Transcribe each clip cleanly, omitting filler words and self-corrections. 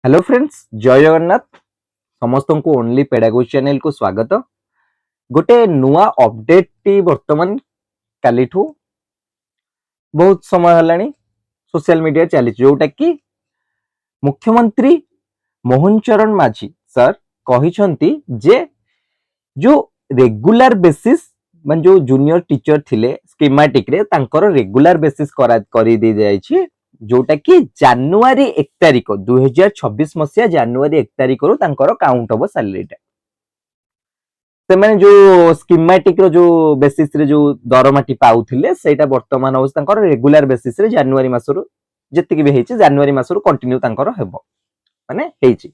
Hello friends जय जगन्नाथ समस्त को ओनली पेडागोजी चैनल को स्वागत। गोटे नुआ अपडेट टी वर्तमान कालीठू बहुत समय हलानी सोशल मीडिया चली जोटा कि मुख्यमंत्री मोहन चरण माझी सर कहिसंती जे जो रेगुलर बेसिस मान जो जूनियर टीचर थिले स्कीमेटिक रे तांकर रेगुलर बेसिस करी दे जायछि जोटा कि जनवरी 1 तारिख 2026 मसिया जनवरी 1 तारिख रु तांकर काउंट हबो सैलरीटा से माने जो स्कीमेटिक रो जो बेसिस रे जो दरमाटी पाउथिले सेटा वर्तमान अवस्था तांकर रेगुलर बेसिस रे जनवरी मासरु जेतिक भी हेछि जनवरी मासरु कंटिन्यू तांकर हेबो माने हेछि।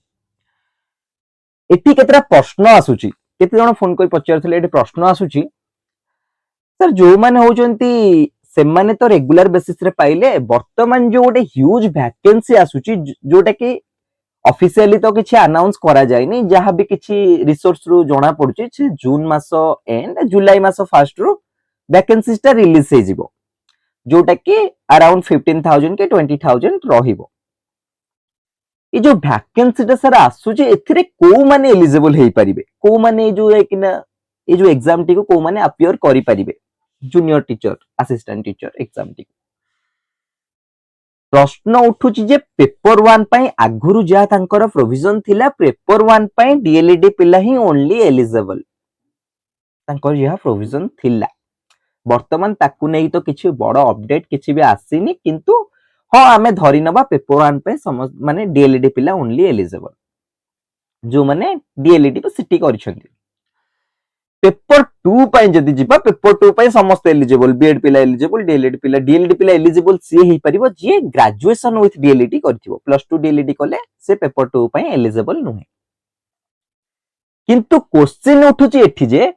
एठी केतरा प्रश्न आसुची केते जण फोन कर पचारथिले एठी प्रश्न आसुची सर जो माने होचंती से माने तो रेगुलर बेसिस रे पाइले वर्तमान जो गोटे ह्यूज वैकेंसी आसुची जोटा कि ऑफिशियली तो किछि अनाउंस करा जाय नै जहां भी किछि रिसोर्स रु जणा पड़ुची से जून मास एंड जुलाई मास फर्स्ट रु वैकेंसीज ता रिलीज हे जिवो जोटा कि अराउंड 15000 के 20000 रहिबो। ये जो वैकेंसी ता सर आसुची एथिरे को माने एलिजिबल हे परिबे को माने जो है कि ना ये जो एग्जाम टी को माने अपियर करि परिबे junior teacher assistant teacher exam टी प्रश्न उठुची जे पेपर 1 पई आगुरु जा तांकर प्रोविजन थिला पेपर 1 पई डीएलईडी पिला ही ओनली एलिजिबल तांकर यह प्रोविजन थिला वर्तमान ताकू नै तो किछि बड़ अपडेट किछि भी आसीनी किंतु हां आमे धरि नबा पेपर 1 पई समस्त माने डीएलईडी पिला ओनली एलिजिबल जो माने डीएलईडी को सिटी करिसंती। पेपर 2 पई जदी जिबा पेपर 2 पई समस्त एलिजिबल बीएड पिला एलिजिबल डीएलईडी पिला एलिजिबल सी ही परिबो जे ग्रेजुएशन विथ डीएलईडी करथिबो प्लस 2 डीएलईडी कले से पेपर 2 पई एलिजिबल नुहे किंतु क्वेश्चन उठुची एठी जे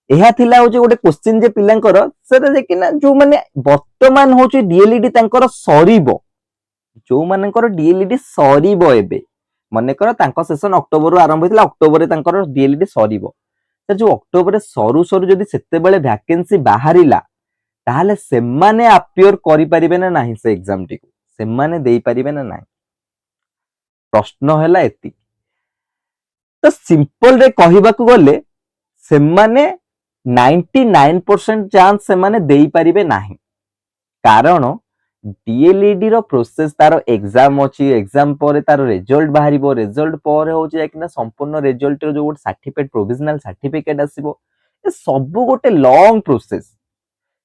एहा थिला हो जे गोटे क्वेश्चन जे पिलांकर सेटा जे कि ना जो माने वर्तमान होची डीएलईडी तांकर सरीबो जो मानकर डीएलईडी सरीबो एबे माने कर तांको सेशन अक्टोबर आरंभ होइतला अक्टोबर रे तांकर डीएलईडी सरीबो तो जो अक्टोबर सरू सरू जदि सेते बेले वैकेंसी बाहरिला ताहले सेमाने अपियर करि परिबे ना नाही से एग्जाम टी को सेमाने देई परिबे ना नाही प्रश्न हैला एति तो सिंपल रे कहिबा को गले सेमाने 99% चांस सेमाने देई परिबे नाही कारण डीएलईडी रो प्रोसेस तारो एग्जाम अछि एग्जाम पर तारो रिजल्ट बाहरिबो रिजल्ट पर हो जे कि ना संपूर्ण रिजल्ट रो जो गोटे सर्टिफिकेट प्रोविजनल सर्टिफिकेट आसीबो ए सब गोटे लॉन्ग प्रोसेस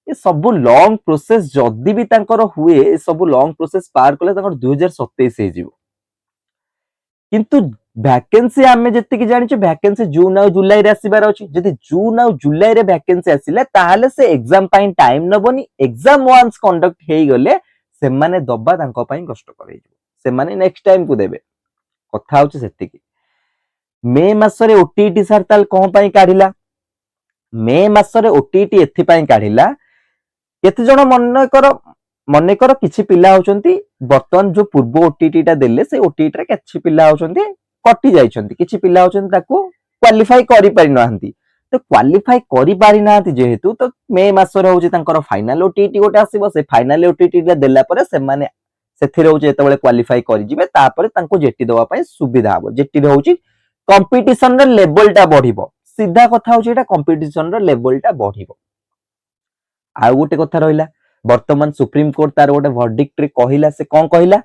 ये सब लॉन्ग प्रोसेस जदी भी तांकर हुए ए सब लॉन्ग प्रोसेस पार कले तांकर 2027 हे जिवो किंतु वैकेंसी आमे जति कि जानि छ वैकेंसी जून आ जुलाई रे आसीबार अछि जदी जून आ जुलाई रे वैकेंसी आसिले ताहाले से एग्जाम पई टाइम नबोनी एग्जाम वंस कंडक्ट हेई गले से माने दबा तांको पई कष्ट करे जिवो से माने नेक्स्ट टाइम को देबे कथा होछि सेति कि मे मासरे ओटीटी सर ताल कोन पई काढिला मे मासरे ओटीटी एथि पई काढिला केते जण मने कर किछि पिला होचंती वर्तमान जो पूर्व ओटीटी टा देले से ओटीटी रे किछि पिला होचंती कटि जाइछंती किछि पिला होचंती ताको क्वालिफाई करि पारि नहंती तो क्वालिफाई करि पारि नहंती जेहेतु तो मे मासरे होची तांकर फाइनल ओटीटी गोटे आसीबो से फाइनल ओटीटी रे देला परे से माने सेथिरे होची एतबेले क्वालिफाई करि जिवे तापरे तांको जेटी दवा पई सुविधा हबो जेटी रे होची कंपटीशन रे लेवल टा बढ़िबो सीधा कथा होची एटा कंपटीशन रे लेवल टा बढ़िबो। आ गोटे कथा रहिला वर्तमान सुप्रीम कोर्ट तार गोटे वर्डिक्ट रे कहिला से कोन कहिला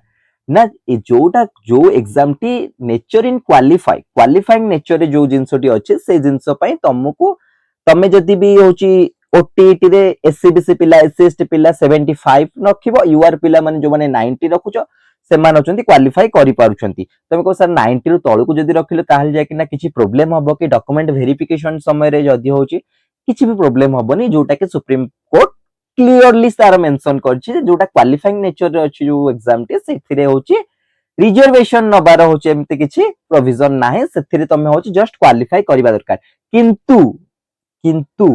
ना जोटा जो exam T nature in qualifying nature रे जो जिंसटी अछि से जिंस पई तुमको तमे जदी भी होची ओटीटी रे एससीबीसी पिला एससीएसटी पिला 75 रखिबो यूआर पिला माने जो माने 90 रखुचो से मान अछंती क्वालिफाई करि पारुछंती तमे को सर 90 रु तळु को जदी रखिले ताहल जाय कि ना किछि प्रॉब्लम हबो कि डॉक्यूमेंट वेरिफिकेशन समय रे जदी होची किछि भी प्रॉब्लम हबोनी जोटा कि सुप्रीम कोर्ट क्लियरली सार मेंशन करछि जोटा क्वालिफाइंग नेचर रे अछि जो एग्जाम टी सेथिरे होछि रिजर्वेशन नबार होछि एमते किछि प्रोविजन नाही सेथिरे तमे होछि जस्ट क्वालिफाई करबा दरकार किंतु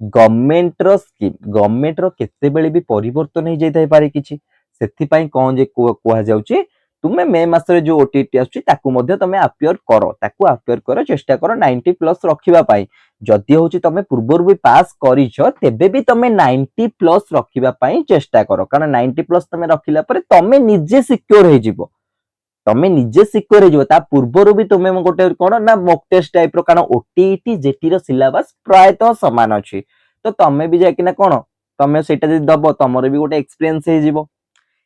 गवर्नमेंट रो स्कीम गवर्नमेंट रो केते बेले भी परिवर्तन हे जैताय पारे किछि सेथि पई कोन जे कोहा जाउछि तुमे मे मासरे जो ओटीटी आछि ताकू मध्ये तमे अपियर करो चेष्टा करो 90 प्लस रखिबा पई जदी होछि तमे पूर्वर भी पास करिछ तेबे भी तमे 90 प्लस रखिबा पई चेष्टा करो कारण 90 प्लस तमे रखिला परे तमे निजे सिक्योर हे जिवो ତମେ ନିଜେ ସିକ୍योର ହେଇଯିବ ତା ପୂର୍ବରୁ ବି ତମେ ଗୋଟେ କଣ ନା ମକ୍ ଟେଷ୍ଟ ଟାଇପ ର କାରଣ ଓଟିଇଟି ଜେଟି ର ସିଲାବସ ପ୍ରାୟତଃ ସମାନ ଅଛି ତ ତମେ ବି ଯାଇକିନା କଣ ତମେ ସେଇଟା ଯଦି ଦବ ତମର ବି ଗୋଟେ ଏକ୍ସପିରିଏନ୍ସ ହେଇଯିବ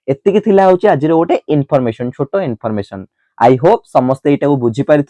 ଏତିକି ଥିଲା ହଉଛି ଆଜିର ଗୋଟେ ଇନଫର୍ମେସନ ଛୋଟ ଇନଫର୍ମେସନ ଆଇ ହୋପ ସମସ୍ତେ ଏଇଟାକୁ ବୁଝିପାରିଥିବେ